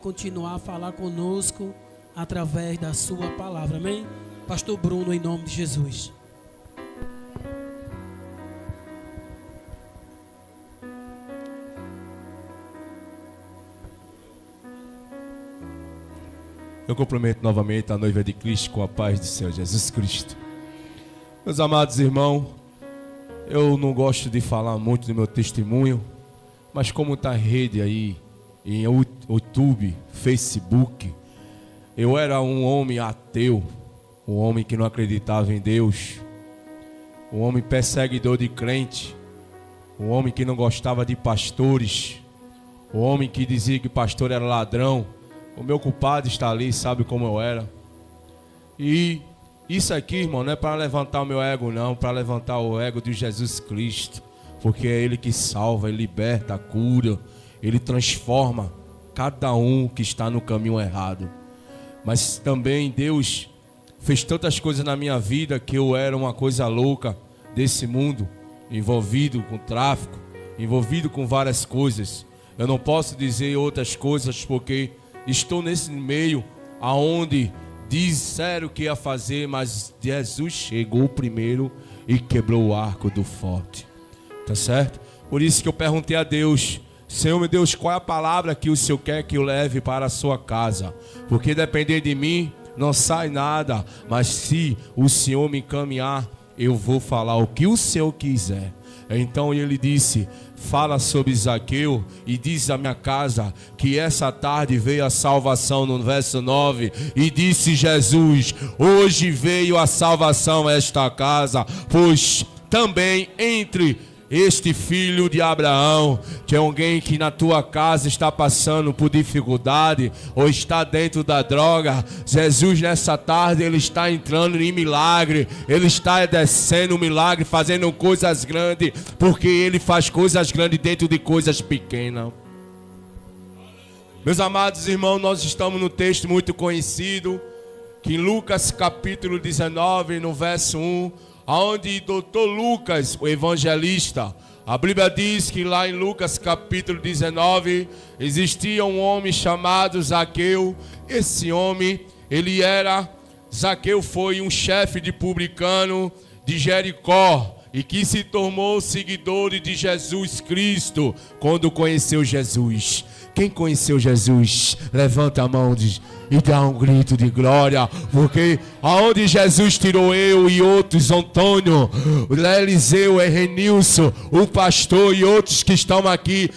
continuar a falar conosco através da sua palavra, amém? Pastor Bruno, em nome de Jesus. Eu cumprimento novamente a noiva de Cristo com a paz do Senhor Jesus Cristo. Meus amados irmãos, eu não gosto de falar muito do meu testemunho, mas como está a rede aí, em YouTube, Facebook, eu era um homem ateu, um homem que não acreditava em Deus, um homem perseguidor de crente, um homem que não gostava de pastores, um homem que dizia que pastor era ladrão. O meu culpado está ali, sabe como eu era. E isso aqui, irmão, não é para levantar o meu ego, não, para levantar o ego de Jesus Cristo, porque é Ele que salva, Ele liberta, cura, Ele transforma cada um que está no caminho errado. Mas também Deus fez tantas coisas na minha vida que eu era uma coisa louca desse mundo, envolvido com tráfico, envolvido com várias coisas. Eu não posso dizer outras coisas porque estou nesse meio aonde disseram que ia fazer, mas Jesus chegou primeiro e quebrou o arco do forte. Tá certo? Por isso que eu perguntei a Deus: Senhor meu Deus, qual é a palavra que o Senhor quer que eu leve para a sua casa? Porque depender de mim não sai nada, mas se o Senhor me encaminhar, eu vou falar o que o Senhor quiser. Então ele disse: fala sobre Zaqueu e diz à minha casa que essa tarde veio a salvação, no verso 9, e disse Jesus: hoje veio a salvação a esta casa, pois também entre este filho de Abraão, que é alguém que na tua casa está passando por dificuldade ou está dentro da droga, Jesus nessa tarde ele está entrando em milagre, ele está descendo milagre, fazendo coisas grandes, porque ele faz coisas grandes dentro de coisas pequenas. Meus amados irmãos, nós estamos no texto muito conhecido, que em Lucas capítulo 19, no verso 1, onde doutor Lucas, o evangelista, a Bíblia diz que lá em Lucas capítulo 19, existia um homem chamado Zaqueu. Esse homem, Zaqueu foi um chefe de publicano de Jericó, e que se tornou seguidor de Jesus Cristo quando conheceu Jesus. Quem conheceu Jesus, levanta a mão e dá um grito de glória, porque aonde Jesus tirou eu e outros, Antônio, Eliseu, Renilson, o pastor e outros que estão aqui,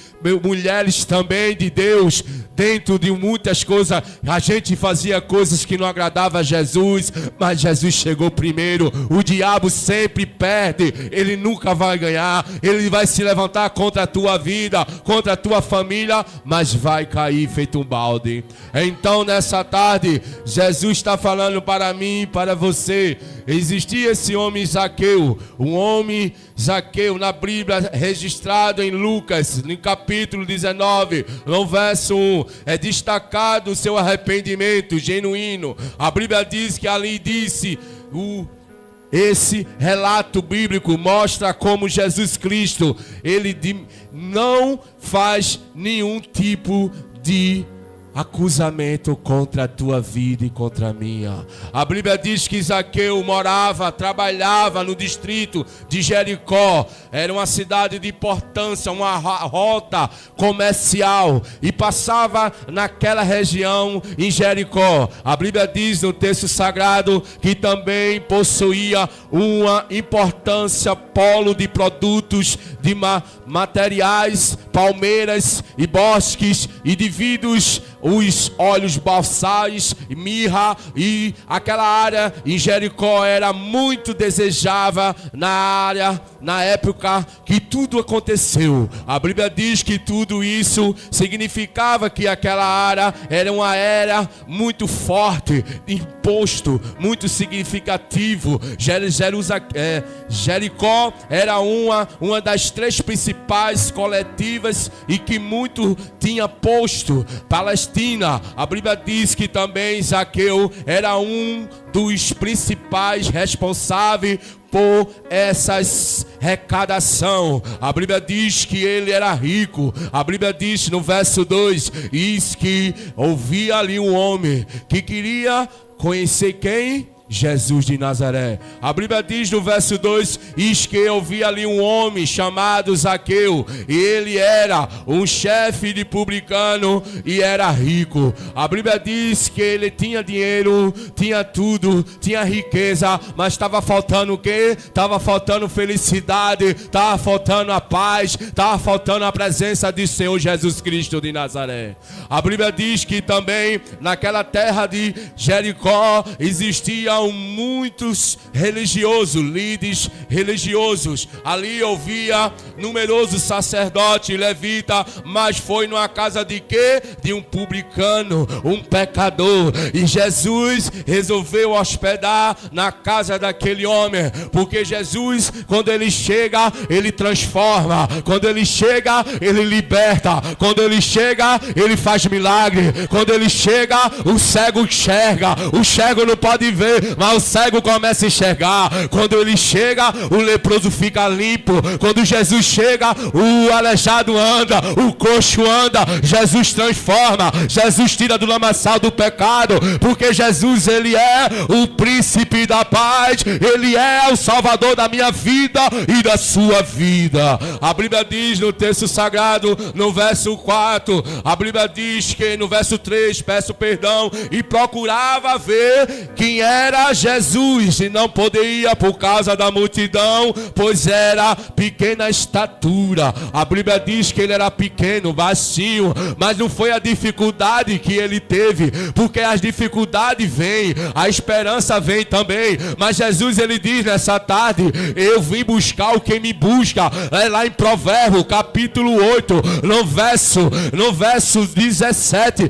mulheres também de Deus, dentro de muitas coisas, a gente fazia coisas que não agradavam a Jesus, mas Jesus chegou primeiro. O diabo sempre perde, ele nunca vai ganhar, ele vai se levantar contra a tua vida, contra a tua família, mas vai cair feito um balde. Então nessa tarde, Jesus está falando para mim e para você. Existia esse homem Zaqueu, um homem Zaqueu na Bíblia, registrado em Lucas, no capítulo 19, no verso 1, é destacado o seu arrependimento genuíno. A Bíblia diz que ali disse, esse relato bíblico mostra como Jesus Cristo, ele não faz nenhum tipo de acusamento contra a tua vida e contra a minha. A Bíblia diz que Zaqueu trabalhava no distrito de Jericó. Era uma cidade de importância, uma rota comercial, e passava naquela região em Jericó. A Bíblia diz no texto sagrado que também possuía uma importância polo de produtos, de materiais, palmeiras e bosques e de vidros, os óleos balsais, mirra, e aquela área em Jericó era muito desejável na época que tudo aconteceu. A Bíblia diz que tudo isso significava que aquela área era uma área muito forte, imposto, muito significativo. Jericó era uma das três principais coletivas e que muito tinha posto para Palestina. A Bíblia diz que também Zaqueu era um dos principais responsáveis por essas arrecadação. A Bíblia diz que ele era rico. A Bíblia diz no verso 2, diz que ouvia ali um homem que queria conhecer quem? Jesus de Nazaré. A Bíblia diz no verso 2, diz que eu vi ali um homem chamado Zaqueu, e ele era um chefe de publicano e era rico. A Bíblia diz que ele tinha dinheiro, tinha tudo, tinha riqueza, mas estava faltando o quê? Estava faltando felicidade, estava faltando a paz, estava faltando a presença do Senhor Jesus Cristo de Nazaré. A Bíblia diz que também naquela terra de Jericó existiam muitos religiosos, líderes religiosos. Ali ouvia numerosos sacerdotes, levita, mas foi numa casa de quê? De um publicano, um pecador. E Jesus resolveu hospedar na casa daquele homem, porque Jesus, quando ele chega, ele transforma. Quando ele chega, ele liberta. Quando ele chega, ele faz milagre. Quando ele chega, o cego enxerga. O cego não pode ver, mas o cego começa a enxergar. Quando ele chega, o leproso fica limpo. Quando Jesus chega, o aleijado anda, o coxo anda. Jesus transforma, Jesus tira do lamaçal do pecado, porque Jesus, ele é o príncipe da paz, ele é o salvador da minha vida e da sua vida. A Bíblia diz no texto sagrado, no verso 4, a Bíblia diz que no verso 3, peço perdão, e procurava ver quem era Jesus, e não podia por causa da multidão, pois era pequena estatura. A Bíblia diz que ele era pequeno, baixinho, mas não foi a dificuldade que ele teve, porque as dificuldades vêm, a esperança vem também. Mas Jesus, ele diz nessa tarde, eu vim buscar o que me busca. É lá em Provérbios capítulo 8, no verso 17,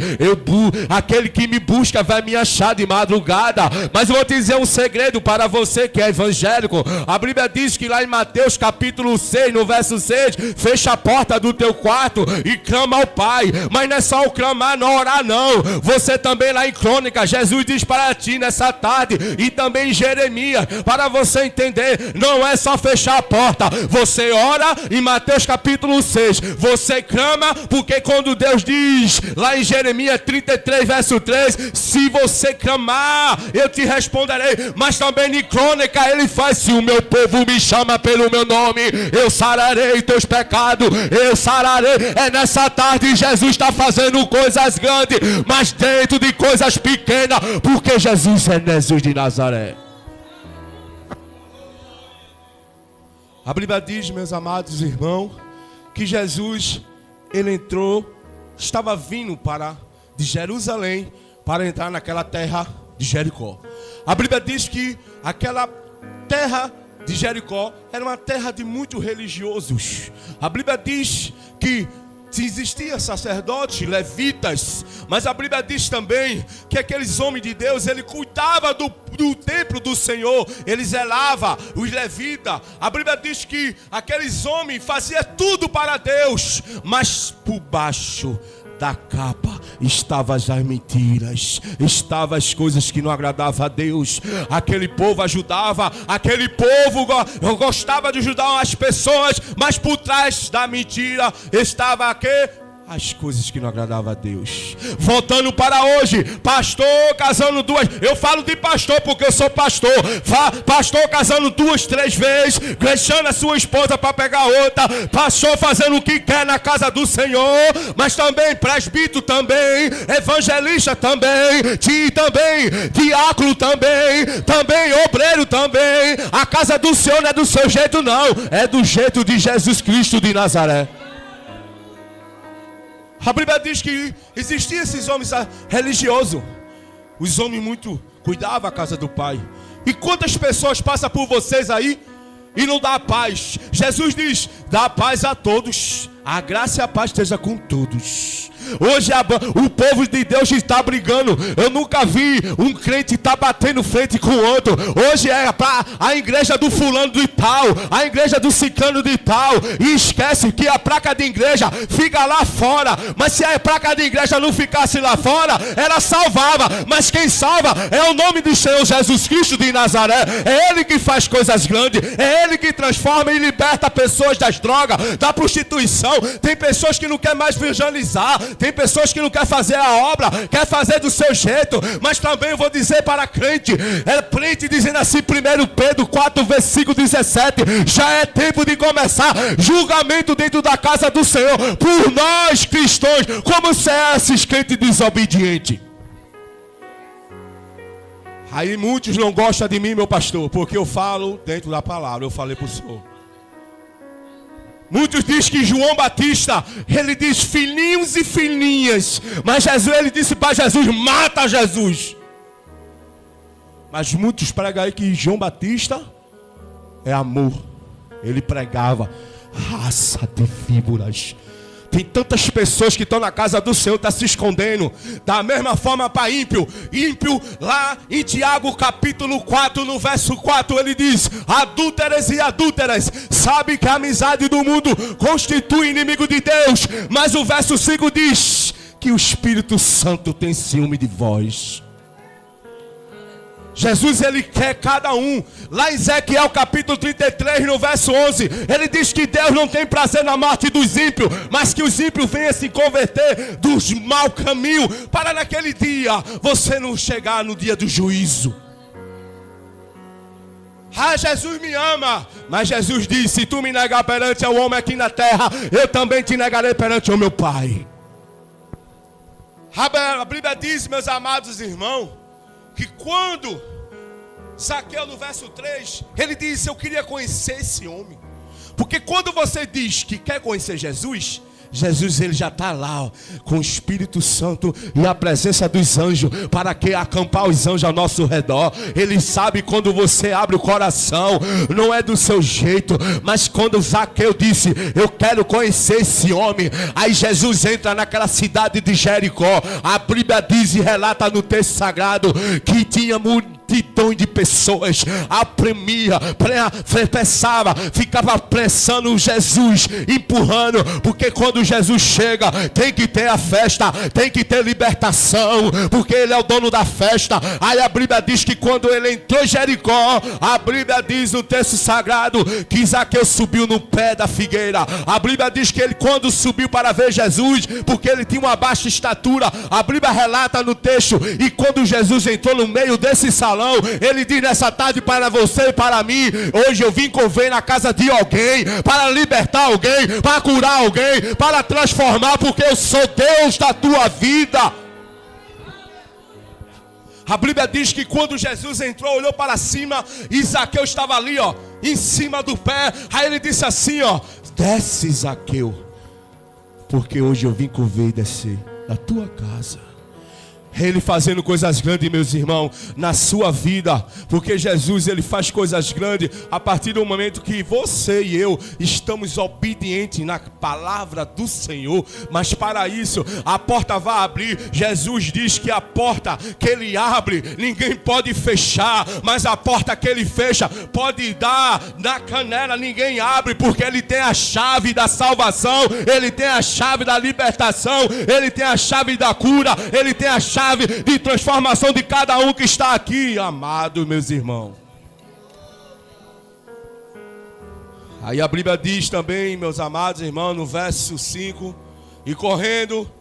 aquele que me busca vai me achar de madrugada. Mas eu vou te dizer um segredo para você que é evangélico. A Bíblia diz que lá em Mateus capítulo 6, no verso 6, fecha a porta do teu quarto e clama ao Pai. Mas não é só o clamar, não orar não. Você também lá em Crônica, Jesus diz para ti nessa tarde, e também em Jeremias, para você entender, não é só fechar a porta. Você ora em Mateus capítulo 6, você clama, porque quando Deus diz lá em Jeremias 33 verso 3, se você clamar, eu te responderei. Mas também em Crônica ele faz, se o meu povo me chama pelo meu nome, eu sararei teus pecados, eu sararei. É nessa tarde Jesus está fazendo coisas grandes, mas dentro de coisas pequenas, porque Jesus é Jesus de Nazaré. A Bíblia diz, meus amados irmãos, que Jesus, ele entrou, estava vindo de Jerusalém para entrar naquela terra de Jericó. A Bíblia diz que aquela terra de Jericó era uma terra de muitos religiosos. A Bíblia diz que existiam sacerdotes, levitas, mas a Bíblia diz também que aqueles homens de Deus, ele cuidava do templo do Senhor, ele zelava, os levitas. A Bíblia diz que aqueles homens faziam tudo para Deus, mas por baixo da capa estavam as mentiras, estavam as coisas que não agradavam a Deus. Aquele povo ajudava, aquele povo gostava de ajudar as pessoas, mas por trás da mentira estava aquele as coisas que não agradavam a Deus. Voltando para hoje, pastor casando duas, eu falo de pastor porque eu sou pastor, pastor casando 2, 3 vezes, deixando a sua esposa para pegar outra, pastor fazendo o que quer na casa do Senhor, mas também presbítero também, evangelista também, diácono também obreiro também. A casa do Senhor não é do seu jeito não, é do jeito de Jesus Cristo de Nazaré. A Bíblia diz que existiam esses homens religiosos. Os homens muito cuidavam a casa do Pai. E quantas pessoas passam por vocês aí e não dá paz? Jesus diz, dá paz a todos. A graça e a paz esteja com todos. Hoje o povo de Deus está brigando. Eu nunca vi um crente estar batendo frente com o outro. Hoje é para a igreja do fulano de tal, a igreja do ciclano de tal, e esquece que a placa de igreja fica lá fora. Mas se a placa de igreja não ficasse lá fora, ela salvava. Mas quem salva é o nome do Senhor Jesus Cristo de Nazaré. É Ele que faz coisas grandes, é Ele que transforma e liberta pessoas das drogas, da prostituição. Tem pessoas que não querem mais evangelizar, tem pessoas que não querem fazer a obra, quer fazer do seu jeito. Mas também eu vou dizer para crente, é crente dizendo assim, 1 Pedro 4, versículo 17, já é tempo de começar julgamento dentro da casa do Senhor, por nós cristãos, como se é esses crentes desobedientes. Aí muitos não gostam de mim, meu pastor, porque eu falo dentro da palavra, eu falei para o Senhor. Muitos dizem que João Batista, ele diz filhinhos e filhinhas, mas Jesus, ele disse para Jesus, mata Jesus. Mas muitos pregam aí que João Batista é amor. Ele pregava raça de víboras. Tem tantas pessoas que estão na casa do Senhor, estão se escondendo. Da mesma forma para ímpio. Ímpio, lá em Tiago capítulo 4, no verso 4, ele diz: adúlteras e adúlteras, sabe que a amizade do mundo constitui inimigo de Deus. Mas o verso 5 diz que o Espírito Santo tem ciúme de vós. Jesus, ele quer cada um. Lá em Ezequiel capítulo 33, no verso 11, ele diz que Deus não tem prazer na morte dos ímpios, mas que os ímpios venham se converter dos mau caminho, para naquele dia você não chegar no dia do juízo. Ah, Jesus me ama. Mas Jesus disse: se tu me negar perante ao homem aqui na terra, eu também te negarei perante o meu Pai. A Bíblia diz, meus amados irmãos, que quando Zaqueu, no verso 3, ele disse: eu queria conhecer esse homem. Porque quando você diz que quer conhecer Jesus, Jesus, ele já está lá, ó, com o Espírito Santo e a presença dos anjos, para que acampar os anjos ao nosso redor. Ele sabe quando você abre o coração, não é do seu jeito. Mas quando Zaqueu disse: eu quero conhecer esse homem, aí Jesus entra naquela cidade de Jericó. A Bíblia diz e relata no texto sagrado que tinha multidão de pessoas, apremia, pensava, ficava pressando Jesus, empurrando, porque quando Jesus chega, tem que ter a festa, tem que ter libertação, porque ele é o dono da festa. Aí a Bíblia diz que quando ele entrou em Jericó, a Bíblia diz no texto sagrado que Zaqueu subiu no pé da figueira. A Bíblia diz que ele, quando subiu para ver Jesus, porque ele tinha uma baixa estatura, a Bíblia relata no texto, e quando Jesus entrou no meio desse salão, ele diz nessa tarde para você e para mim: hoje eu vim conver na casa de alguém, para libertar alguém, para curar alguém, para transformar, porque eu sou Deus da tua vida. A Bíblia diz que quando Jesus entrou, olhou para cima, e Zaqueu estava ali, ó, em cima do pé. Aí ele disse assim, ó: desce, Zaqueu, porque hoje eu vim conver e descer da tua casa. Ele fazendo coisas grandes, meus irmãos, na sua vida. Porque Jesus, ele faz coisas grandes a partir do momento que você e eu estamos obedientes na palavra do Senhor. Mas para isso, a porta vai abrir. Jesus diz que a porta que ele abre, ninguém pode fechar. Mas a porta que ele fecha, pode dar na canela, ninguém abre. Porque ele tem a chave da salvação, ele tem a chave da libertação, ele tem a chave da cura, ele tem a chave de transformação de cada um que está aqui, amado, meus irmãos. Aí a Bíblia diz também, meus amados irmãos, no verso 5: e correndo,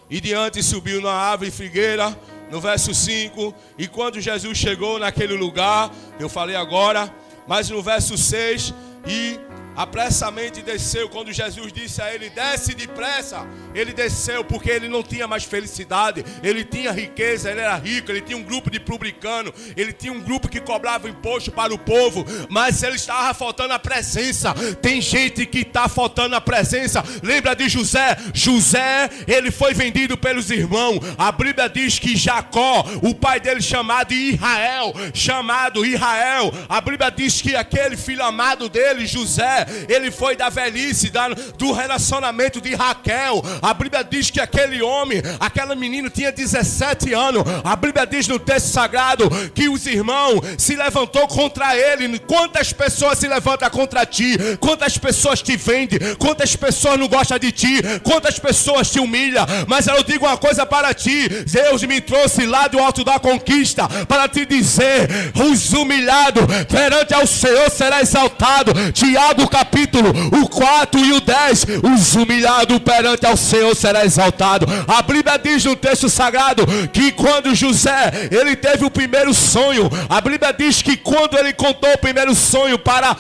e diante subiu na árvore figueira. No verso 5, e quando Jesus chegou naquele lugar, eu falei agora, mas no verso 6, e apressamente desceu. Quando Jesus disse a ele: desce depressa, ele desceu, porque ele não tinha mais felicidade, ele tinha riqueza, ele era rico, ele tinha um grupo de publicanos, ele tinha um grupo que cobrava imposto para o povo, mas ele estava faltando a presença. Tem gente que está faltando a presença. Lembra de José? José, ele foi vendido pelos irmãos. A Bíblia diz que Jacó, o pai dele chamado Israel, a Bíblia diz que aquele filho amado dele, José, ele foi da velhice, do relacionamento de Raquel. A Bíblia diz que aquele homem, aquela menina tinha 17 anos. A Bíblia diz no texto sagrado que os irmãos se levantou contra ele. Quantas pessoas se levantam contra ti? Quantas pessoas te vendem? Quantas pessoas não gostam de ti? Quantas pessoas te humilham? Mas eu digo uma coisa para ti: Deus me trouxe lá do alto da conquista para te dizer: os humilhados perante ao Senhor será exaltado. Tiago capítulo o 4 e o 10. Os humilhados perante ao Senhor será exaltado. A Bíblia diz no texto sagrado que quando José, ele teve o primeiro sonho, a Bíblia diz que quando ele contou o primeiro sonho para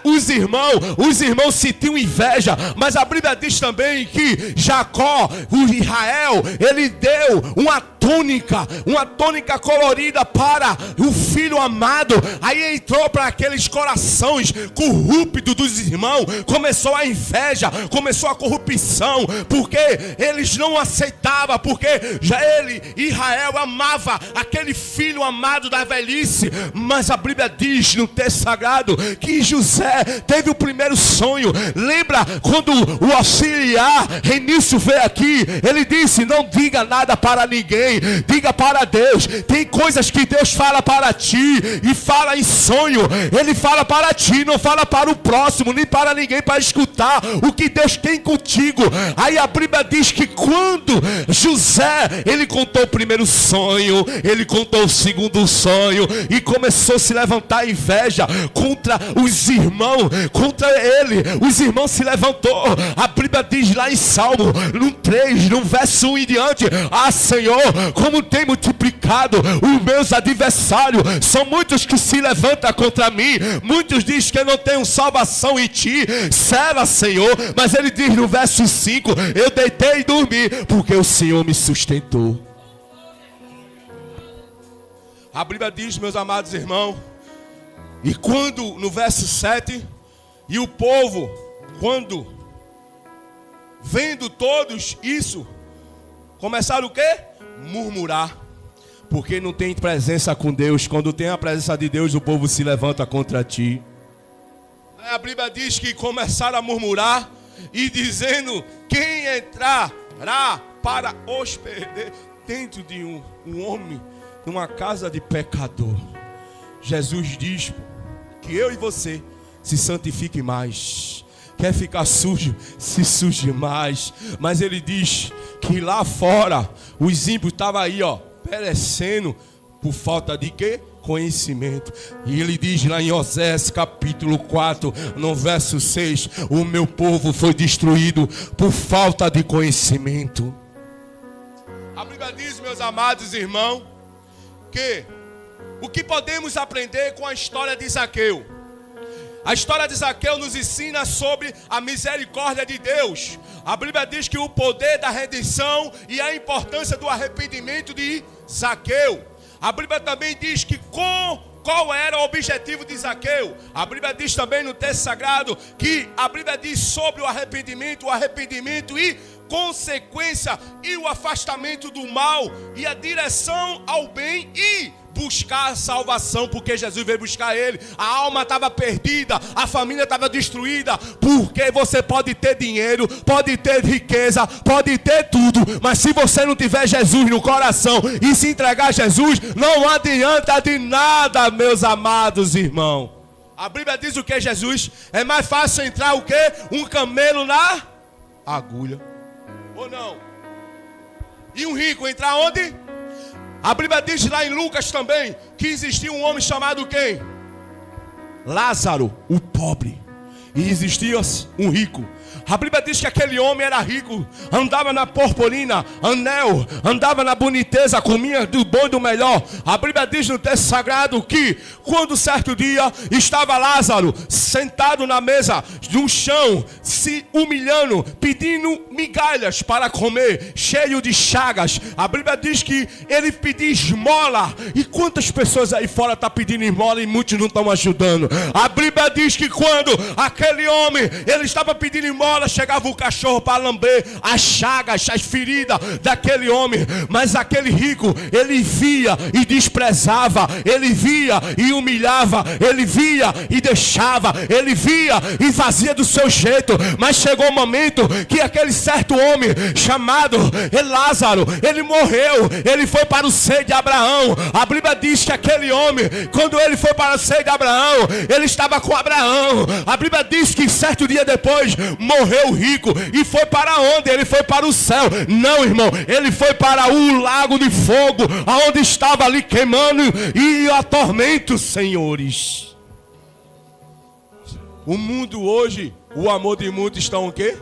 os irmãos sentiam inveja. Mas a Bíblia diz também que Jacó, o Israel, ele deu uma túnica colorida para o filho amado. Aí entrou para aqueles corações corruptos dos irmãos, começou a inveja, começou a corrupção, porque eles não aceitavam, porque já ele, Israel, amava aquele filho amado da velhice. Mas a Bíblia diz no texto sagrado que José teve o primeiro sonho. Lembra quando o auxiliar Renício veio aqui? Ele disse: não diga nada para ninguém, diga para Deus. Tem coisas que Deus fala para ti e fala em sonho. Ele fala para ti, não fala para o próximo, nem para ninguém para escutar o que Deus tem contigo. Aí a Bíblia diz que quando José, ele contou o primeiro sonho, ele contou o segundo sonho, e começou a se levantar inveja contra os irmãos, contra ele. Os irmãos se levantou. A Bíblia diz lá em Salmo, no 3, no verso 1 em diante: ah, Senhor, como tem multiplicado os meus adversários. São muitos que se levantam contra mim. Muitos dizem que eu não tenho salvação em ti. Sela, Senhor. Mas ele diz no verso 5: eu deitei e dormi, porque o Senhor me sustentou. A Bíblia diz, meus amados irmãos, e quando, no verso 7, e o povo, quando vendo todos isso, começaram o quê? Murmurar. Porque não tem presença com Deus. Quando tem a presença de Deus, o povo se levanta contra ti. A Bíblia diz que começaram a murmurar e dizendo: quem entrará para hospedar dentro de um homem, numa casa de pecador? Jesus diz que eu e você se santifique mais. Quer ficar sujo? Se suje mais. Mas ele diz que lá fora os ímpios estavam aí, perecendo por falta de quê? Conhecimento. E ele diz lá em Osés capítulo 4, no verso 6: o meu povo foi destruído por falta de conhecimento. A Bíblia diz, meus amados irmãos, que o que podemos aprender com a história de Zaqueu? A história de Zaqueu nos ensina sobre a misericórdia de Deus. A Bíblia diz que o poder da redenção e a importância do arrependimento de Zaqueu. A Bíblia também diz que qual era o objetivo de Zaqueu. A Bíblia diz também no texto sagrado que a Bíblia diz sobre o arrependimento e consequência e o afastamento do mal e a direção ao bem e buscar a salvação, porque Jesus veio buscar ele. A alma estava perdida, a família estava destruída. Porque você pode ter dinheiro, pode ter riqueza, pode ter tudo, mas se você não tiver Jesus no coração e se entregar a Jesus, não adianta de nada, meus amados irmãos. A Bíblia diz o que, Jesus? É mais fácil entrar o que? Um camelo na agulha, ou não? E um rico entrar onde? A Bíblia diz lá em Lucas também que existia um homem chamado quem? Lázaro, o pobre. E existia um rico. A Bíblia diz que aquele homem era rico, andava na purpurina, anel, andava na boniteza, comia do bom e do melhor. A Bíblia diz no texto sagrado que quando certo dia estava Lázaro sentado na mesa, no chão, se humilhando, pedindo migalhas para comer, cheio de chagas. A Bíblia diz que ele pedia esmola. E quantas pessoas aí fora estão pedindo esmola e muitos não estão ajudando? A Bíblia diz que quando aquele homem, ele estava pedindo esmola, hora chegava o cachorro para lamber as chagas, as feridas daquele homem. Mas aquele rico, ele via e desprezava, ele via e humilhava, ele via e deixava, ele via e fazia do seu jeito. Mas chegou o momento que aquele certo homem chamado Lázaro, ele morreu, ele foi para o seio de Abraão. A Bíblia diz que aquele homem, quando ele foi para o seio de Abraão, ele estava com Abraão. A Bíblia diz que certo dia depois morreu o rico e foi para onde? Ele foi para o céu. Não, irmão, ele foi para o lago de fogo, aonde estava ali queimando e atormento, senhores. O mundo hoje, o amor de muitos está o quê?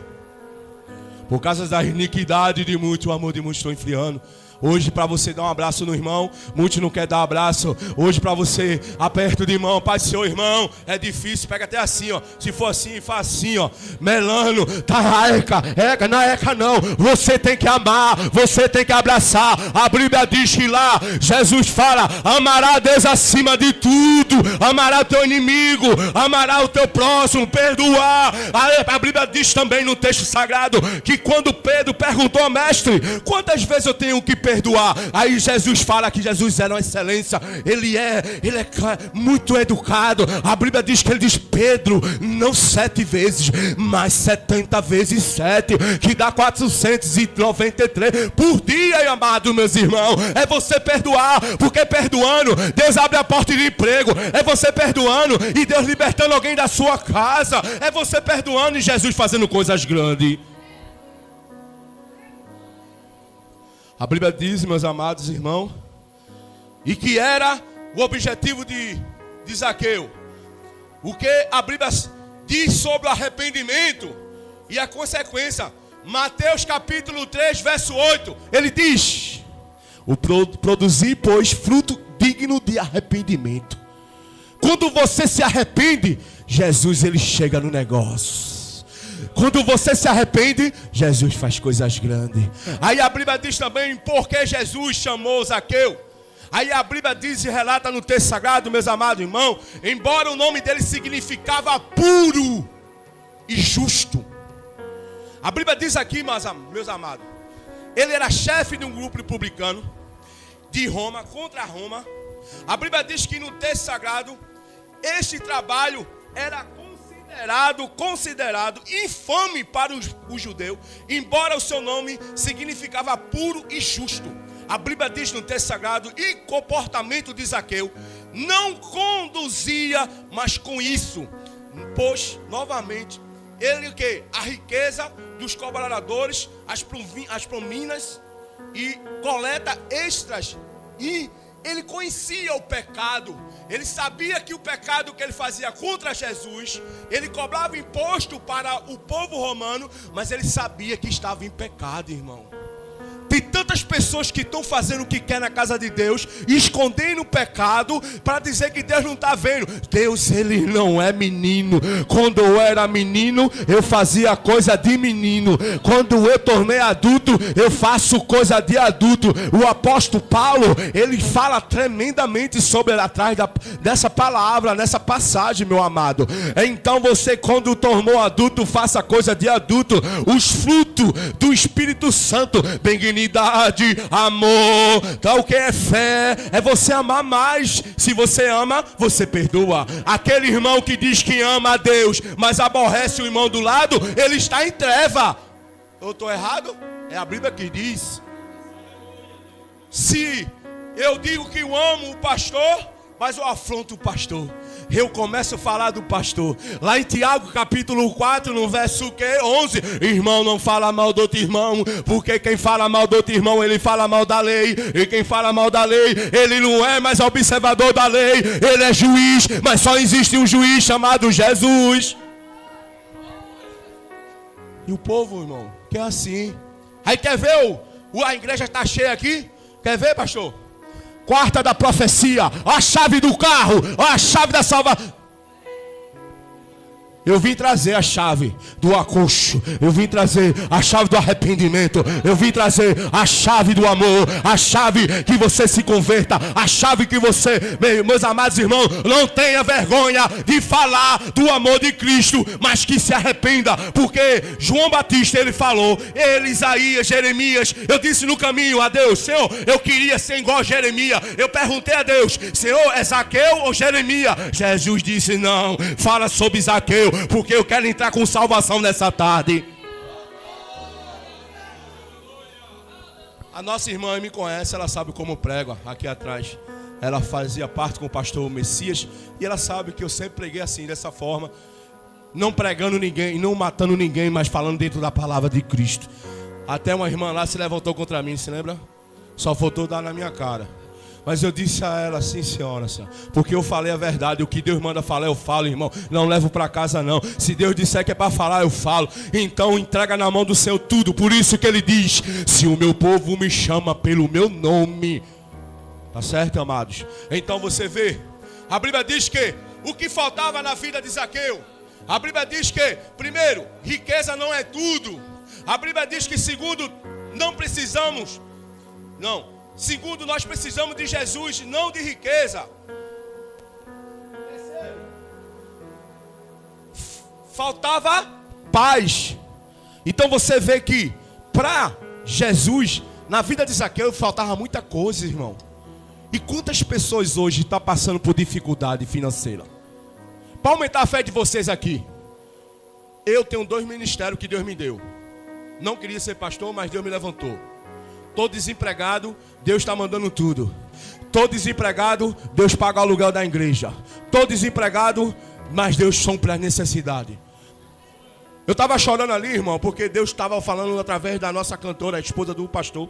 Por causa da iniquidade de muitos, o amor de muitos está enfriando. Hoje para você dar um abraço no irmão, muitos não querem dar abraço. Hoje para você aperto de mão, Pai do Senhor, irmão, é difícil, pega até assim, ó. Se for assim, faz assim, ó. Melano, tá eca, não é eca não. Você tem que amar, você tem que abraçar. A Bíblia diz que lá, Jesus fala, amará a Deus acima de tudo. Amará o teu inimigo, amará o teu próximo, perdoar. A Bíblia diz também no texto sagrado, que quando Pedro perguntou ao mestre, quantas vezes eu tenho que perdoar? Aí Jesus fala que Jesus era uma excelência. Ele é muito educado. A Bíblia diz que ele diz, Pedro, não 7 vezes, mas 70 vezes 7, que dá 493 por dia, amado, meus irmãos. É você perdoar, porque perdoando, Deus abre a porta de emprego. É você perdoando e Deus libertando alguém da sua casa. É você perdoando e Jesus fazendo coisas grandes. A Bíblia diz, meus amados irmãos, e que era o objetivo de Zaqueu. O que a Bíblia diz sobre o arrependimento e a consequência. Mateus capítulo 3, verso 8, ele diz, produzir, pois, fruto digno de arrependimento. Quando você se arrepende, Jesus ele chega no negócio. Quando você se arrepende, Jesus faz coisas grandes. Aí a Bíblia diz também porque Jesus chamou Zaqueu. Aí a Bíblia diz e relata no texto sagrado, meus amados irmãos, embora o nome dele significava puro e justo. A Bíblia diz aqui, meus amados, ele era chefe de um grupo republicano de Roma, contra Roma. A Bíblia diz que no texto sagrado, este trabalho era considerado infame para o judeu, embora o seu nome significava puro e justo. A Bíblia diz no texto sagrado, e comportamento de Zaqueu não conduzia mais com isso, pois novamente ele o que? A riqueza dos cobradores, as prominas e coleta extras, e ele conhecia o pecado. Ele sabia que o pecado que ele fazia contra Jesus, ele cobrava imposto para o povo romano, mas ele sabia que estava em pecado, irmão. Tem tantas pessoas que estão fazendo o que quer na casa de Deus, escondendo o pecado para dizer que Deus não está vendo. Deus, ele não é menino. Quando eu era menino, eu fazia coisa de menino. Quando eu tornei adulto, eu faço coisa de adulto. O apóstolo Paulo, ele fala tremendamente sobre atrás dessa palavra, nessa passagem, meu amado. Então você, quando tornou adulto, faça coisa de adulto. Os frutos do Espírito Santo, benignidade, amor, então o que é fé? É você amar mais. Se você ama, você perdoa. Aquele irmão que diz que ama a Deus, mas aborrece o irmão do lado, ele está em treva. Eu estou errado? É a Bíblia que diz. Se eu digo que eu amo o pastor, mas eu afronto o pastor, eu começo a falar do pastor. Lá em Tiago capítulo 4, no verso 11, irmão, não fala mal do outro irmão, porque quem fala mal do outro irmão, ele fala mal da lei. E quem fala mal da lei, ele não é mais observador da lei, ele é juiz. Mas só existe um juiz chamado Jesus. E o povo, irmão, que é assim. Aí quer ver a igreja está cheia aqui? Quer ver, pastor? Quarta da profecia, a chave do carro, a chave da salvação. Eu vim trazer a chave do acolcho. Eu vim trazer a chave do arrependimento. Eu vim trazer a chave do amor. A chave que você se converta. A chave que você, meus amados irmãos, não tenha vergonha de falar do amor de Cristo, mas que se arrependa. Porque João Batista, ele falou, Isaías, Jeremias, eu disse no caminho a Deus, Senhor, eu queria ser igual a Jeremias. Eu perguntei a Deus, Senhor, é Zaqueu ou Jeremias? Jesus disse, não, fala sobre Zaqueu, porque eu quero entrar com salvação nessa tarde. A nossa irmã me conhece, ela sabe como prego aqui atrás. Ela fazia parte com o pastor Messias e ela sabe que eu sempre preguei assim, dessa forma, não pregando ninguém, não matando ninguém, mas falando dentro da palavra de Cristo. Até uma irmã lá se levantou contra mim, se lembra? Só faltou dar na minha cara. Mas eu disse a ela assim, senhora, porque eu falei a verdade. O que Deus manda falar, eu falo, irmão. Não levo para casa, não. Se Deus disser que é para falar, eu falo. Então entrega na mão do Senhor tudo. Por isso que ele diz, se o meu povo me chama pelo meu nome. Tá certo, amados? Então você vê, a Bíblia diz que o que faltava na vida de Zaqueu, a Bíblia diz que, primeiro, riqueza não é tudo. A Bíblia diz que, segundo, segundo, nós precisamos de Jesus, não de riqueza. Terceiro, faltava paz. Então você vê que para Jesus, na vida de Zaqueu, faltava muita coisa, irmão. E quantas pessoas hoje estão passando por dificuldade financeira? Para aumentar a fé de vocês aqui, eu tenho 2 ministérios que Deus me deu. Não queria ser pastor, mas Deus me levantou. Estou desempregado, Deus está mandando tudo. Estou desempregado, Deus paga o aluguel da igreja. Estou desempregado, mas Deus supre a necessidade. Eu estava chorando ali, irmão, porque Deus estava falando através da nossa cantora, a esposa do pastor.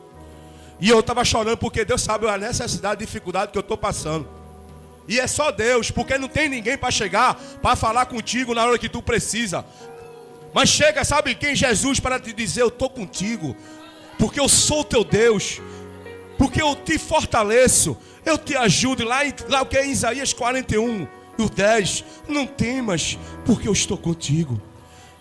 E eu estava chorando porque Deus sabe a necessidade e dificuldade que eu estou passando. E é só Deus, porque não tem ninguém para chegar, para falar contigo na hora que tu precisa. Mas chega, sabe quem? Jesus, para te dizer, eu estou contigo. Porque eu sou o teu Deus. Porque eu te fortaleço. Eu te ajudo. Lá o que é em Isaías 41, o 10. Não temas, porque eu estou contigo.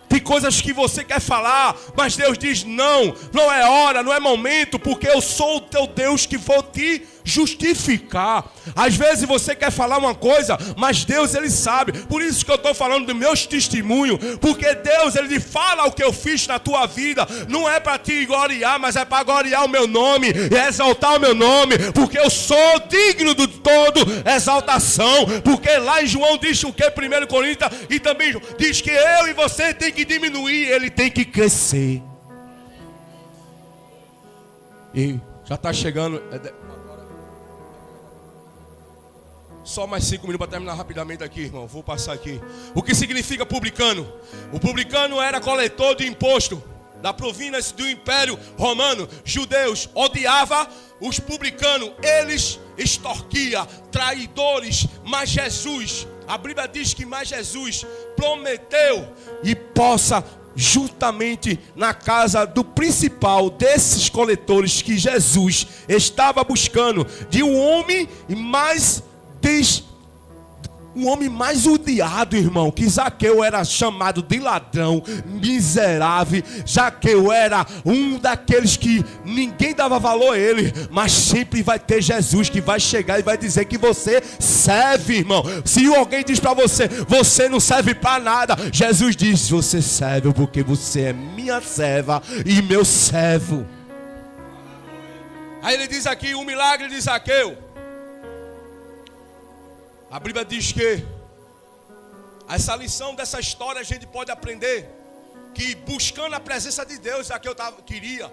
Tem coisas que você quer falar, mas Deus diz, não é hora, não é momento, porque eu sou o teu Deus que vou te justificar. Às vezes você quer falar uma coisa, mas Deus, ele sabe. Por isso que eu estou falando dos meus testemunhos, porque Deus, ele fala o que eu fiz na tua vida. Não é para te gloriar, mas é para gloriar o meu nome e exaltar o meu nome, porque eu sou digno de toda exaltação. Porque lá em João diz o que? 1 Coríntios, e também diz que eu e você tem que diminuir, ele tem que crescer. E já está chegando. Só mais 5 minutos para terminar rapidamente aqui, irmão. Vou passar aqui. O que significa publicano? O publicano era coletor de imposto da província do Império Romano. Judeus odiavam os publicanos. Eles extorquiam, traidores. Mas Jesus, a Bíblia diz que mais Jesus prometeu e possa juntamente na casa do principal desses coletores que Jesus estava buscando, de um homem mais odiado, irmão, que Zaqueu era chamado de ladrão, miserável. Zaqueu era um daqueles que ninguém dava valor a ele, mas sempre vai ter Jesus que vai chegar e vai dizer que você serve, irmão. Se alguém diz para você, você não serve para nada, Jesus diz, você serve porque você é minha serva e meu servo. Aí ele diz aqui, o milagre de Zaqueu. A Bíblia diz que essa lição dessa história a gente pode aprender que buscando a presença de Deus, Zaqueu queria,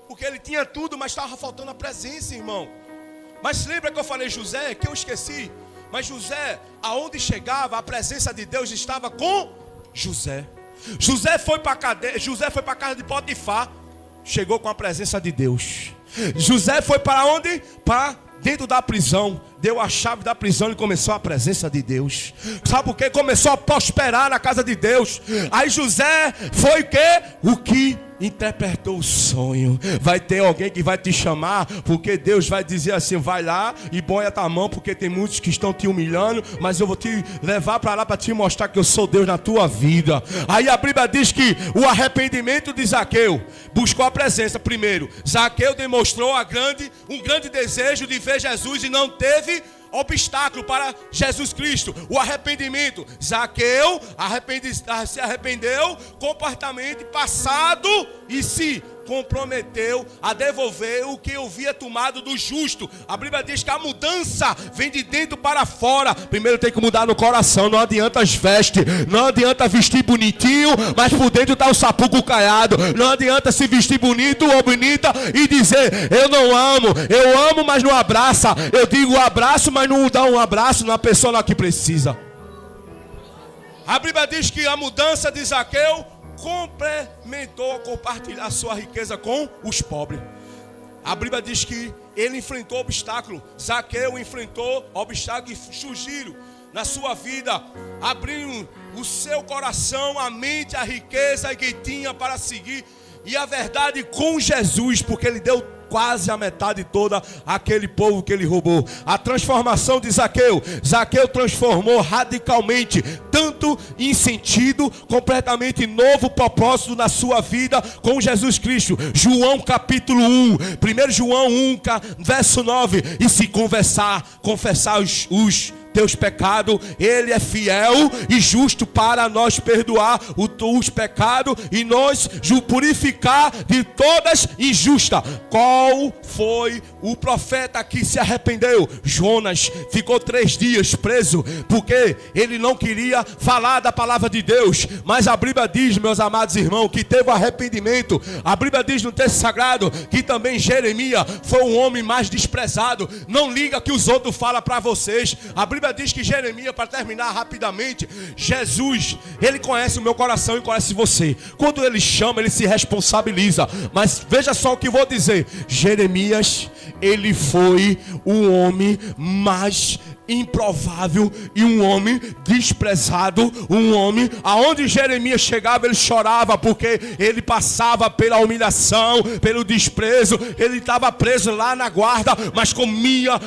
porque ele tinha tudo, mas estava faltando a presença, irmão. Mas lembra que eu falei José, que eu esqueci? Mas José, aonde chegava, a presença de Deus estava com José. José foi para a casa de Potifar, chegou com a presença de Deus. José foi para onde? Para dentro da prisão, deu a chave da prisão e começou a presença de Deus. Sabe por quê? Começou a prosperar na casa de Deus. Aí José foi o quê? O que interpretou o sonho. Vai ter alguém que vai te chamar, porque Deus vai dizer assim: vai lá e põe a tua mão, porque tem muitos que estão te humilhando, mas eu vou te levar para lá para te mostrar que eu sou Deus na tua vida. Aí a Bíblia diz que o arrependimento de Zaqueu buscou a presença primeiro. Zaqueu demonstrou um grande desejo de ver Jesus e não teve obstáculo para Jesus Cristo. O arrependimento. Zaqueu se arrependeu completamente, passado, e se comprometeu a devolver o que havia tomado do justo. A Bíblia diz que a mudança vem de dentro para fora. Primeiro tem que mudar no coração. Não adianta as vestes, não adianta vestir bonitinho, mas por dentro está o sapuco caiado. Não adianta se vestir bonito ou bonita e dizer: eu não amo, eu amo, mas não abraça. Eu digo abraço, mas não dá um abraço na pessoa que precisa. A Bíblia diz que a mudança de Zaqueu complementou a compartilhar sua riqueza com os pobres. A Bíblia diz que ele enfrentou obstáculo. Zaqueu enfrentou obstáculos e surgiram na sua vida, abrindo o seu coração, a mente, a riqueza que tinha para seguir e a verdade com Jesus, porque ele deu quase a metade toda aquele povo que ele roubou. A transformação de Zaqueu. Zaqueu transformou radicalmente, tanto em sentido, completamente novo propósito na sua vida com Jesus Cristo. João capítulo 1, 1 João 1, verso 9. E se confessar os teus pecados, ele é fiel e justo para nós perdoar os pecados e nos purificar de todas injustas. Qual foi o profeta que se arrependeu? Jonas ficou 3 dias preso porque ele não queria falar da palavra de Deus. Mas a Bíblia diz, meus amados irmãos, que teve arrependimento. A Bíblia diz no texto sagrado que também Jeremias foi o homem mais desprezado. Não liga que os outros falam para vocês. A Bíblia diz que Jeremias, para terminar rapidamente, Jesus, ele conhece o meu coração e conhece você. Quando ele chama, ele se responsabiliza. Mas veja só o que vou dizer. Jeremias, ele foi o homem mais improvável e um homem desprezado, um homem aonde Jeremias chegava ele chorava, porque ele passava pela humilhação, pelo desprezo. Ele estava preso lá na guarda, mas comia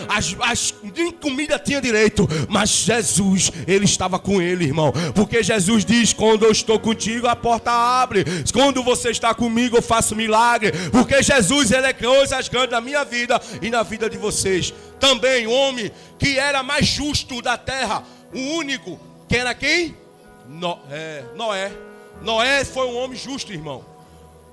nem comida tinha direito. Mas Jesus, ele estava com ele, irmão, porque Jesus diz: quando eu estou contigo, a porta abre. Quando você está comigo, eu faço milagre. Porque Jesus, ele é coisas grandes na minha vida e na vida de vocês. Também o homem que era mais justo da terra, o único, que era quem? Noé. Noé foi um homem justo, irmão,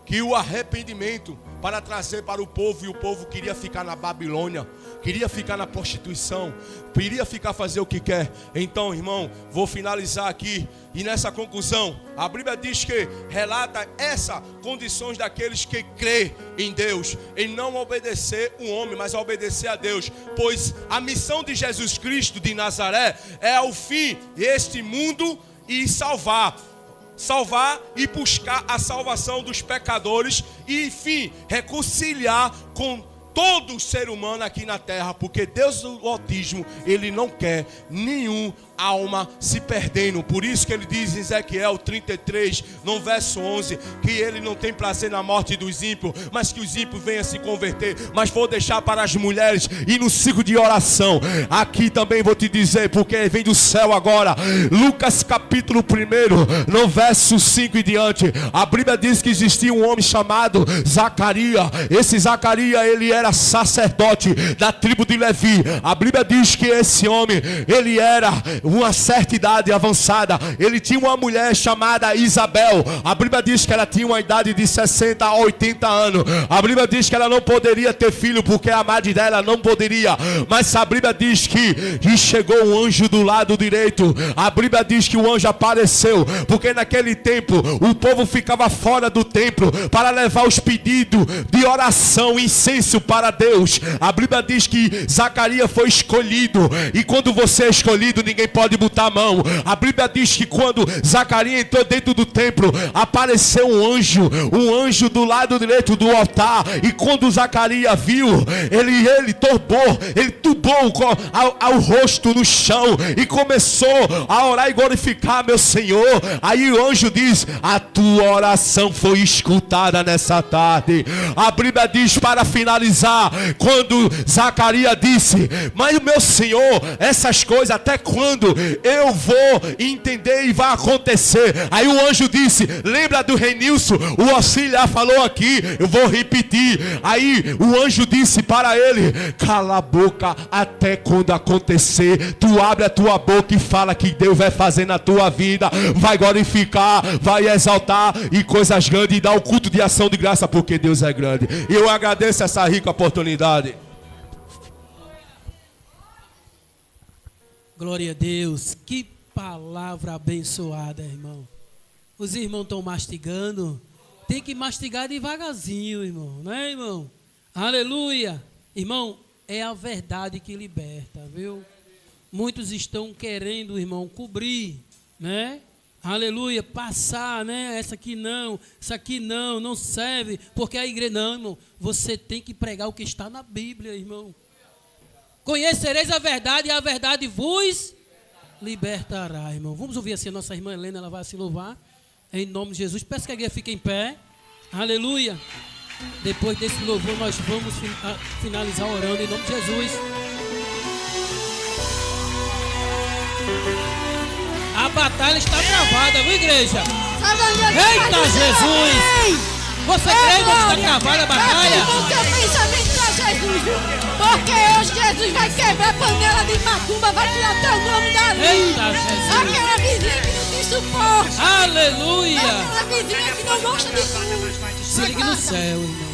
que o arrependimento para trazer para o povo, e o povo queria ficar na Babilônia, queria ficar na prostituição, queria ficar fazer o que quer. Então, irmão, vou finalizar aqui. E nessa conclusão, a Bíblia diz que relata essas condições daqueles que crê em Deus, em não obedecer o homem, mas a obedecer a Deus. Pois a missão de Jesus Cristo de Nazaré é ao fim este mundo e salvar e buscar a salvação dos pecadores e, enfim, reconciliar com todo ser humano aqui na terra, porque Deus do Altíssimo, ele não quer nenhum alma se perdendo. Por isso que ele diz em Ezequiel 33, no verso 11, que ele não tem prazer na morte dos ímpios, mas que os ímpios venham se converter. Mas vou deixar para as mulheres e no ciclo de oração. Aqui também vou te dizer, porque vem do céu agora. Lucas capítulo 1, no verso 5 e diante, a Bíblia diz que existia um homem chamado Zacarias. Esse Zacarias, ele era sacerdote da tribo de Levi. A Bíblia diz que esse homem, ele era uma certa idade avançada. Ele tinha uma mulher chamada Isabel. A Bíblia diz que ela tinha uma idade de 60 a 80 anos. A Bíblia diz que ela não poderia ter filho, porque a madre dela não poderia. Mas a Bíblia diz que chegou um anjo do lado direito. A Bíblia diz que o anjo apareceu, porque naquele tempo o povo ficava fora do templo para levar os pedidos de oração, incenso para Deus. A Bíblia diz que Zacarias foi escolhido. E quando você é escolhido, ninguém pode pode botar a mão. A Bíblia diz que quando Zacarias entrou dentro do templo, apareceu um anjo do lado direito do altar. E quando Zacarias viu, ele tubou ao rosto no chão e começou a orar e glorificar meu Senhor. Aí o anjo diz: a tua oração foi escutada nessa tarde. A Bíblia diz, para finalizar, quando Zacarias disse: mas meu Senhor, essas coisas até quando eu vou entender e vai acontecer? Aí o anjo disse: lembra do rei Nilson? O auxiliar falou aqui, eu vou repetir. Aí o anjo disse para ele: cala a boca até quando acontecer. Tu abre a tua boca e fala que Deus vai fazer na tua vida, vai glorificar, vai exaltar e coisas grandes, e dar o culto de ação de graça, porque Deus é grande. E eu agradeço essa rica oportunidade. Glória a Deus. Que palavra abençoada, irmão. Os irmãos estão mastigando. Tem que mastigar devagarzinho, irmão. Não é, irmão? Aleluia. Irmão, é a verdade que liberta, viu? Muitos estão querendo, irmão, cobrir, né? Aleluia, passar, né? Essa aqui não serve, porque a igreja, não, irmão, você tem que pregar o que está na Bíblia, irmão. Conhecereis a verdade e a verdade vos libertará, irmão. Vamos ouvir assim a nossa irmã Helena, ela vai se louvar, em nome de Jesus. Peço que a igreja fique em pé, aleluia. Depois desse louvor nós vamos finalizar orando em nome de Jesus. A batalha está travada, viu, igreja? Eita, Jesus! Você crê que está travada a batalha? O teu pensamento para Jesus, viu? Porque hoje Jesus vai quebrar a panela de macumba, vai tirar teu nome dali. Eita, Jesus! Aquela vizinha que não te suporta. Aleluia! Aquela vizinha que não gosta de tu. Se ligue no céu, irmão.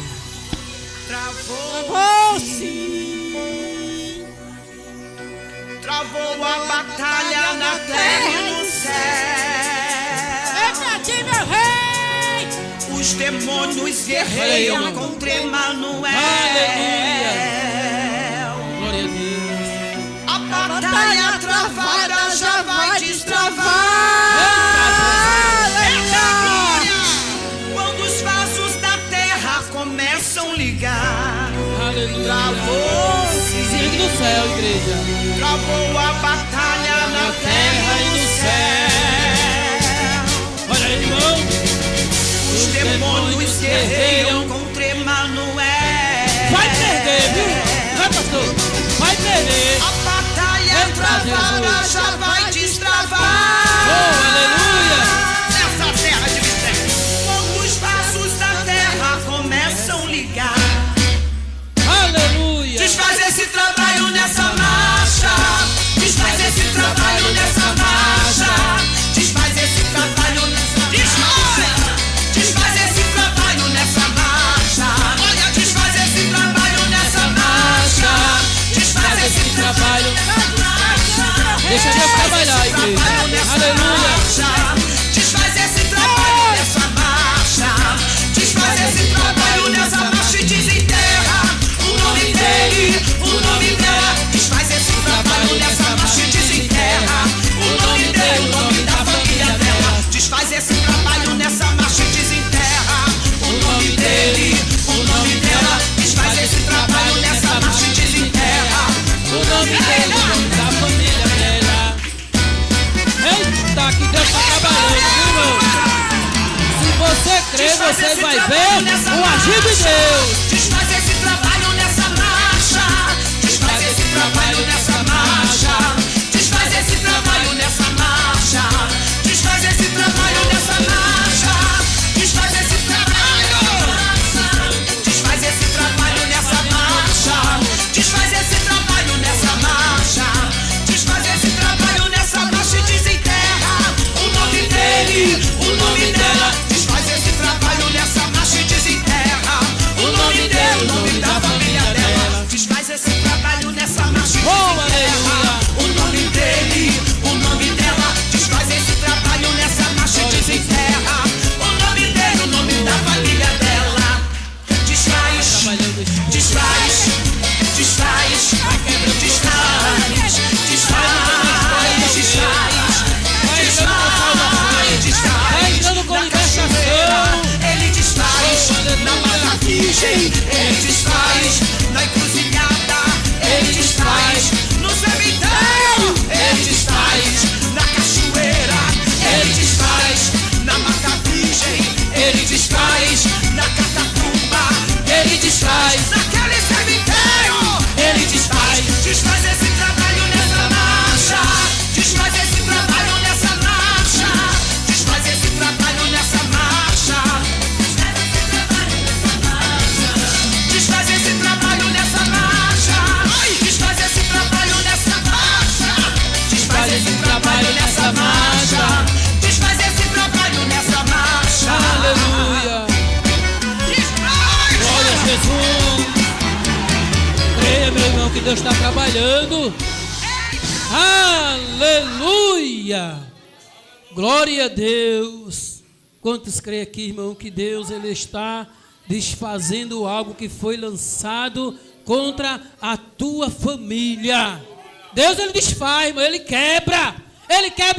Travou-se. Travou a batalha na terra e no céu. É pra ti, meu rei. Os demônios guerreiam contra Emanuel. Aleluia. Glória a Deus. A batalha travada já vai destravar. Eita glória! Quando os vasos da terra começam a ligar. Aleluia. Travou-se. Se ligue no céu, igreja. Travou a batalha na terra e no céu. Olha aí, irmão. Os demônios guerreiam contra Emanuel. Vai perder, viu? Vai, pastor? Vai perder. A batalha travada já vai destravar. Oh, aleluia. Nessa terra de mistério. Quando os vasos da terra começam a ligar. Aleluia. Desfaz esse trabalho nessa marcha. Desfaz esse trabalho nessa marcha. Desfaz esse trabalho nessa marcha. Desfaz esse trabalho nessa marcha. Olha, desfaz esse trabalho nessa marcha. Desfaz esse trabalho nessa marcha. Deixa Deus trabalhar, igreja. Aleluia. Desfaz esse trabalho nessa marcha. Desfaz esse trabalho nessa marcha e desenterra o nome dele, o nome dela. Desfaz esse trabalho nessa marcha e desenterra o nome dele, o nome da família dela. Desfaz esse trabalho nessa marcha e desenterra o nome dele, o nome dela. Desfaz esse trabalho nessa marcha e desenterra O nome dele, o nome da família dela. Eita, que Deus está trabalhando, viu, irmão? Se você crer, você vai ver o agir de Deus. Desfaz esse trabalho nessa marcha. Desfaz esse trabalho nessa marcha. Desfaz esse trabalho nessa marcha. Desfaz esse trabalho nessa marcha. Desfaz esse trabalho. Desfaz esse trabalho nessa marcha. Desfaz esse trabalho nessa marcha. Desfaz esse trabalho nessa marcha e desenterra o nome dele, o nome dela. Desfaz esse trabalho nessa marcha e desenterra o nome dele, o nome da família dela. Desfaz esse trabalho nessa marcha e desenterra Deus está trabalhando. Aleluia! Glória a Deus. Quantos creem aqui, irmão, que Deus ele está desfazendo algo que foi lançado contra a tua família? Deus ele desfaz, irmão, ele quebra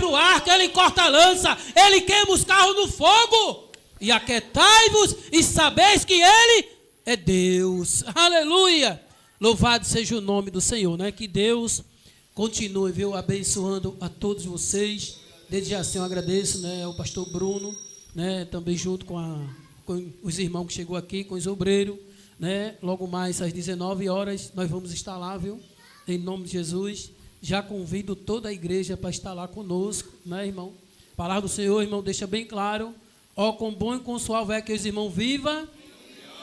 o arco, ele corta a lança, ele queima os carros no fogo. E aquietai-vos e sabeis que ele é Deus. Aleluia! Louvado seja o nome do Senhor, né? Que Deus continue, viu, abençoando a todos vocês. Desde já assim eu agradeço, né, ao pastor Bruno, né, também junto com os irmãos que chegou aqui, com os obreiros, né? Logo mais às 19 horas nós vamos estar lá, viu? Em nome de Jesus. Já convido toda a igreja para estar lá conosco, né, irmão? A palavra do Senhor, irmão, deixa bem claro. Ó, com bom e com suave é que os irmãos vivam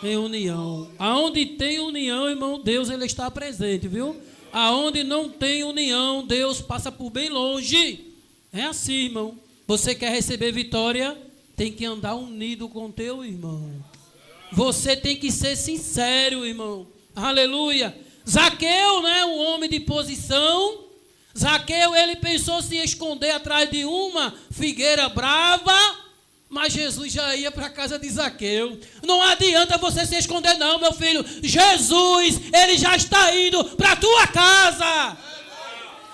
em união. Aonde tem união, irmão, Deus ele está presente, viu? Aonde não tem união, Deus passa por bem longe. É assim, irmão. Você quer receber vitória, tem que andar unido com teu irmão. Você tem que ser sincero, irmão. Aleluia. Zaqueu, né, um homem de posição. Zaqueu, ele pensou se esconder atrás de uma figueira brava, mas Jesus já ia para a casa de Zaqueu. Não adianta você se esconder não, meu filho. Jesus, ele já está indo para a tua casa.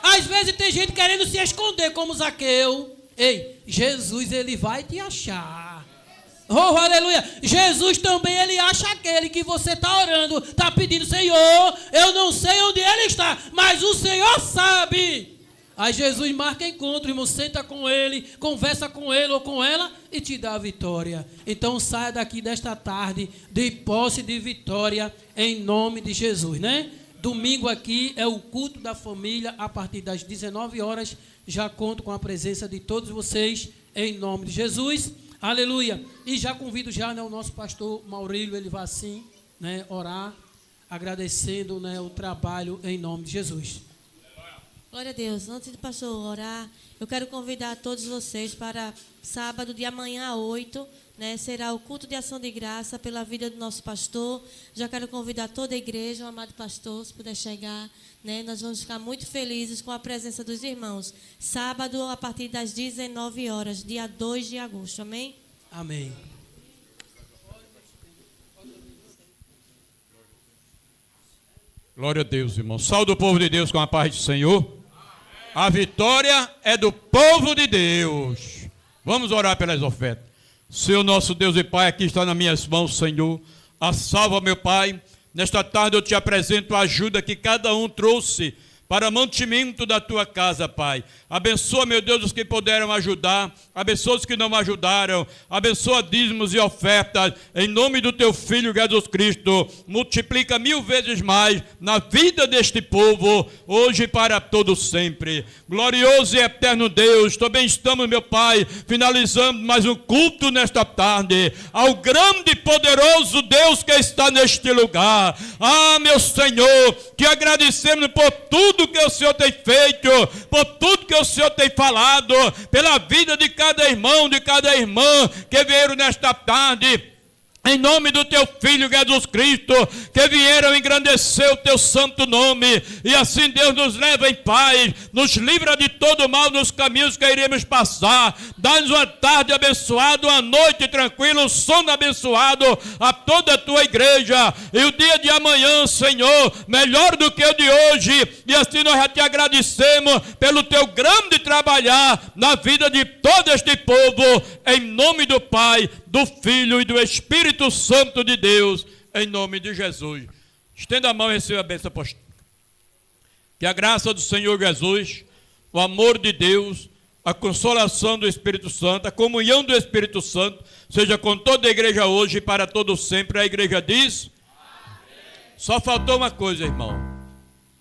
Às vezes tem gente querendo se esconder como Zaqueu. Ei, Jesus, ele vai te achar. Oh, aleluia. Jesus também, ele acha aquele que você está orando, está pedindo, Senhor, eu não sei onde ele está, mas o Senhor sabe. Aí Jesus marca encontro, irmão, senta com ele, conversa com ele ou com ela e te dá a vitória. Então saia daqui desta tarde de posse de vitória em nome de Jesus, né? Domingo aqui é o culto da família a partir das 19 horas. Já conto com a presença de todos vocês em nome de Jesus. Aleluia. E já convido já, né, o nosso pastor Maurílio, ele vai assim, né, orar, agradecendo, né, o trabalho em nome de Jesus. Glória a Deus. Antes do pastor orar, eu quero convidar todos vocês para sábado de amanhã às 8, né, será o culto de ação de graça pela vida do nosso pastor. Já quero convidar toda a igreja, o amado pastor, se puder chegar, né, nós vamos ficar muito felizes com a presença dos irmãos. Sábado, a partir das 19 horas, dia 2 de agosto. Amém? Amém. Glória a Deus, irmão. Saúde o povo de Deus com a paz do Senhor. A vitória é do povo de Deus. Vamos orar pelas ofertas. Senhor nosso Deus e Pai, aqui está nas minhas mãos, Senhor. A salva, meu Pai. Nesta tarde eu te apresento a ajuda que cada um trouxe para mantimento da tua casa, Pai. Abençoa, meu Deus, os que puderam ajudar. Abençoa os que não ajudaram. Abençoa dízimos e ofertas. Em nome do teu Filho, Jesus Cristo. Multiplica 1000 vezes mais na vida deste povo, hoje e para todo sempre. Glorioso e eterno Deus, também estamos, meu Pai, finalizando mais um culto nesta tarde. Ao grande e poderoso Deus que está neste lugar. Ah, meu Senhor, te agradecemos por tudo que o Senhor tem feito, por tudo que o Senhor tem falado, pela vida de cada irmão, de cada irmã que vieram nesta tarde. Em nome do teu Filho Jesus Cristo, que vieram engrandecer o teu santo nome, e assim Deus nos leva em paz, nos livra de todo mal nos caminhos que iremos passar. Dá-nos uma tarde abençoada, uma noite tranquila, um sono abençoado a toda a tua igreja, e o dia de amanhã, Senhor, melhor do que o de hoje, e assim nós já te agradecemos pelo teu grande trabalhar na vida de todo este povo, em nome do Pai, do Filho e do Espírito Santo de Deus, em nome de Jesus. Estenda a mão e receba a bênção apostólica. Que a graça do Senhor Jesus, o amor de Deus, a consolação do Espírito Santo, a comunhão do Espírito Santo, seja com toda a igreja hoje e para todo sempre. A igreja diz: amém. Só faltou uma coisa, irmão.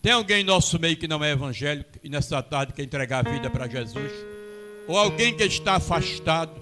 Tem alguém em nosso meio que não é evangélico e nessa tarde quer entregar a vida para Jesus? Ou alguém que está afastado?